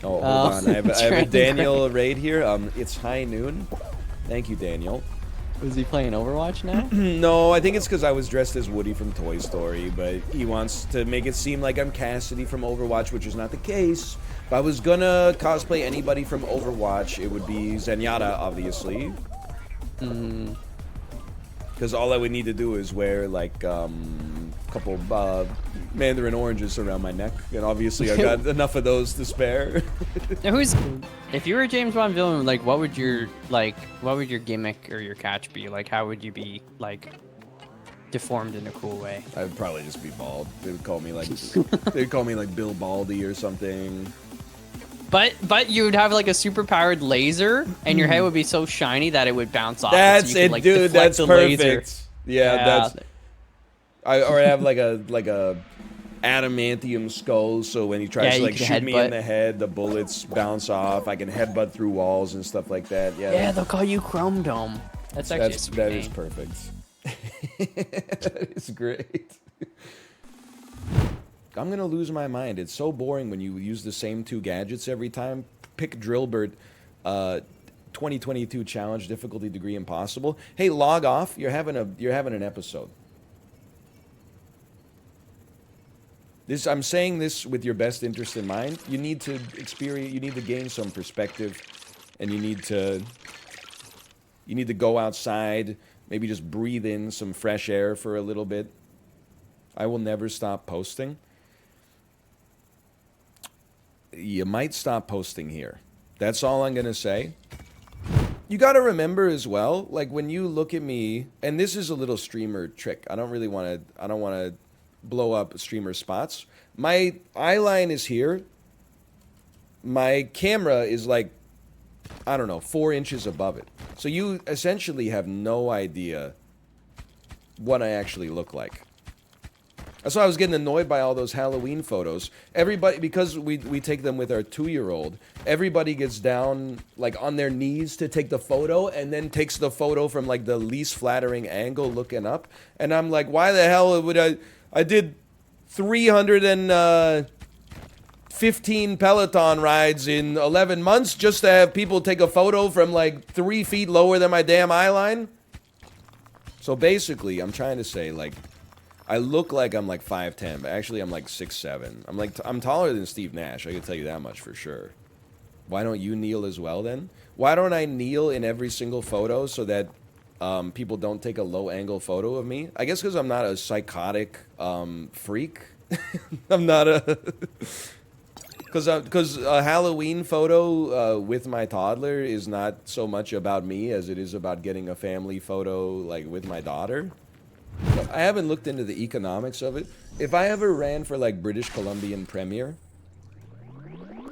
Oh, hold on. I have a Trent Daniel raid here. It's high noon. Thank you, Daniel. Was he playing Overwatch now? No, I think it's because I was dressed as Woody from Toy Story, but he wants to make it seem like I'm Cassidy from Overwatch, which is not the case. If I was gonna cosplay anybody from Overwatch, it would be Zenyatta, obviously. Because all I would need to do is wear, like, a couple mandarin oranges around my neck, and obviously I got enough of those to spare. Now if you were a James Bond villain, like, what would your gimmick or your catch be? Like, how would you be, like, deformed in a cool way? I'd probably just be bald. They would call me like Bill Baldy or something. But you would have like a super powered laser, and your head would be so shiny that it would bounce off. That's so you it, could, like, dude. That's perfect. Laser. Yeah, that's. Or I have like a adamantium skull, so when he tries to like shoot me in the head, the bullets bounce off. I can headbutt through walls and stuff like that. Yeah. Yeah, they'll call you Chrome Dome. That's actually a sweet that name. is perfect. That is great. I'm gonna lose my mind. It's so boring when you use the same two gadgets every time. Pick Drillbert, 2022 challenge, difficulty degree impossible. Hey, log off. You're having an episode. I'm saying this with your best interest in mind. You need to experience. You need to gain some perspective, and you need to go outside. Maybe just breathe in some fresh air for a little bit. I will never stop posting. You might stop posting here. That's all I'm gonna say. You gotta remember as well, like when you look at me, and this is a little streamer trick. I don't wanna blow up streamer spots. My eye line is here. My camera is like, I don't know, 4 inches above it. So you essentially have no idea what I actually look like. That's why I was getting annoyed by all those Halloween photos. Everybody, because we take them with our 2-year-old, everybody gets down, like, on their knees to take the photo, and then takes the photo from, like, the least flattering angle looking up. And I'm like, why the hell would I did 315 Peloton rides in 11 months just to have people take a photo from, like, 3 feet lower than my damn eye line? So basically, I'm trying to say, like, I look like I'm like 5'10", but actually I'm like 6'7". I'm taller than Steve Nash, I can tell you that much for sure. Why don't you kneel as well then? Why don't I kneel in every single photo so that people don't take a low angle photo of me? I guess because I'm not a psychotic freak. I'm not a... Because a Halloween photo with my toddler is not so much about me as it is about getting a family photo like with my daughter. I haven't looked into the economics of it. If I ever ran for like British Columbian Premier,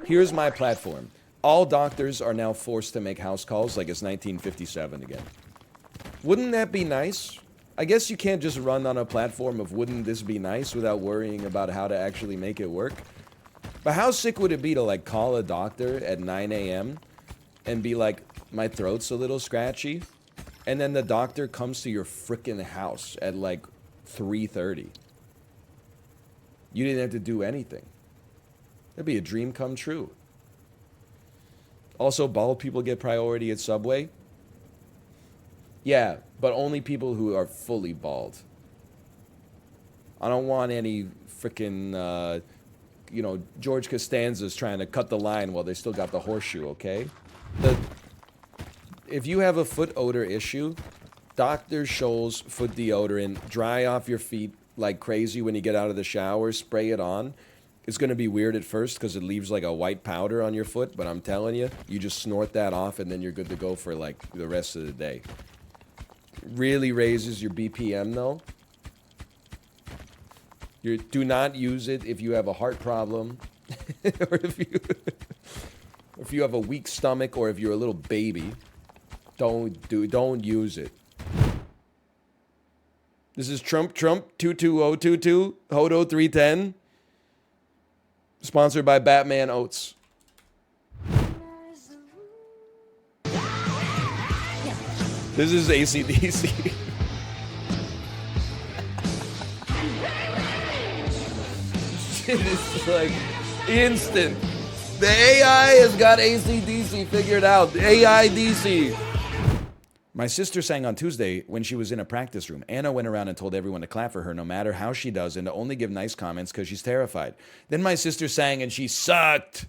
here's my platform. All doctors are now forced to make house calls like it's 1957 again. Wouldn't that be nice? I guess you can't just run on a platform of wouldn't this be nice without worrying about how to actually make it work. But how sick would it be to like call a doctor at 9 a.m. and be like, my throat's a little scratchy? And then the doctor comes to your frickin' house at like 3:30. You didn't have to do anything. That'd be a dream come true. Also, bald people get priority at Subway. Yeah, but only people who are fully bald. I don't want any frickin', you know, George Costanza's trying to cut the line while they still got the horseshoe, okay? If you have a foot odor issue, Dr. Scholl's foot deodorant, dry off your feet like crazy when you get out of the shower, spray it on. It's going to be weird at first because it leaves like a white powder on your foot, but I'm telling you, you just snort that off and then you're good to go for like the rest of the day. Really raises your BPM though. Do not use it if you have a heart problem or if you have a weak stomach or if you're a little baby. Don't use it. This is Trmp 22022 Hodo 310. Sponsored by Batman Oats. This is ACDC. It is like instant. The AI has got ACDC figured out. The AIDC. My sister sang on Tuesday when she was in a practice room. Anna went around and told everyone to clap for her no matter how she does and to only give nice comments because she's terrified. Then my sister sang and she sucked.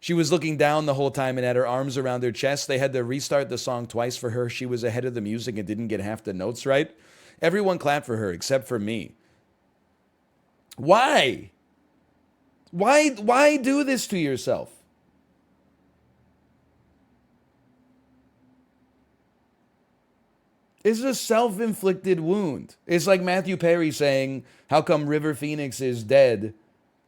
She was looking down the whole time and had her arms around her chest. They had to restart the song twice for her. She was ahead of the music and didn't get half the notes right. Everyone clapped for her except for me. Why? Why do this to yourself? It's a self-inflicted wound. It's like Matthew Perry saying, how come River Phoenix is dead,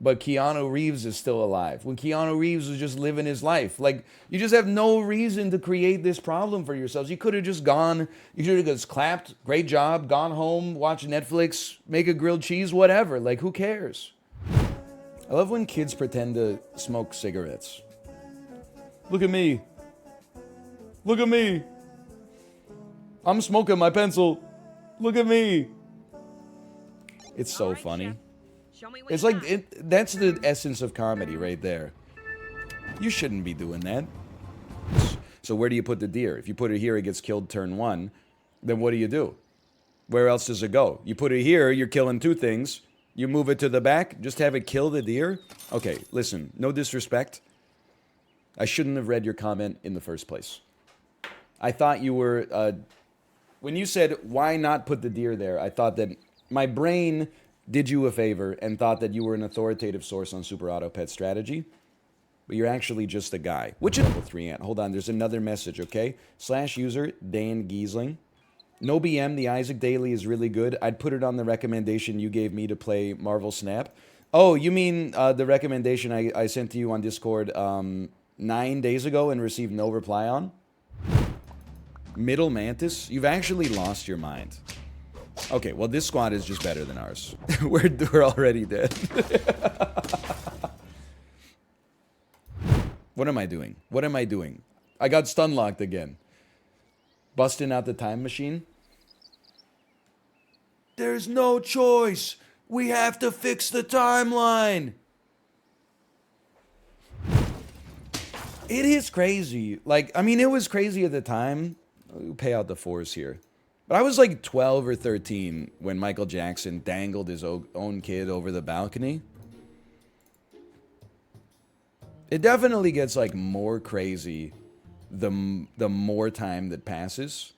but Keanu Reeves is still alive? When Keanu Reeves was just living his life. Like, you just have no reason to create this problem for yourselves. You could have just gone, you should have just clapped, great job, gone home, watched Netflix, make a grilled cheese, whatever. Like, who cares? I love when kids pretend to smoke cigarettes. Look at me. Look at me. I'm smoking my pencil. Look at me. It's so funny. It's like, that's the essence of comedy right there. You shouldn't be doing that. So where do you put the deer? If you put it here, it gets killed turn 1. Then what do? Where else does it go? You put it here, you're killing 2 things. You move it to the back, just have it kill the deer? Okay, listen, no disrespect. I shouldn't have read your comment in the first place. I thought you were... when you said, why not put the deer there, I thought that my brain did you a favor and thought that you were an authoritative source on Super Auto Pet strategy. But you're actually just a guy. Which is level 3 ant. Hold on, there's another message, okay? /user Dan Giesling. No BM, the Isaac Daily is really good. I'd put it on the recommendation you gave me to play Marvel Snap. Oh, you mean the recommendation I sent to you on Discord 9 days ago and received no reply on? Middle Mantis? You've actually lost your mind. Okay, well, this squad is just better than ours. We're already dead. What am I doing? What am I doing? I got stun locked again. Busting out the time machine. There's no choice. We have to fix the timeline. It is crazy. Like, I mean, it was crazy at the time. We'll pay out the 4s here. But I was like 12 or 13 when Michael Jackson dangled his own kid over the balcony. It definitely gets like more crazy the more time that passes.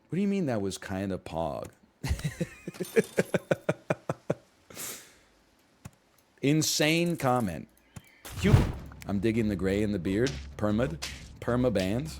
What do you mean that was kind of pog? Insane comment. I'm digging the gray in the beard. Perma band.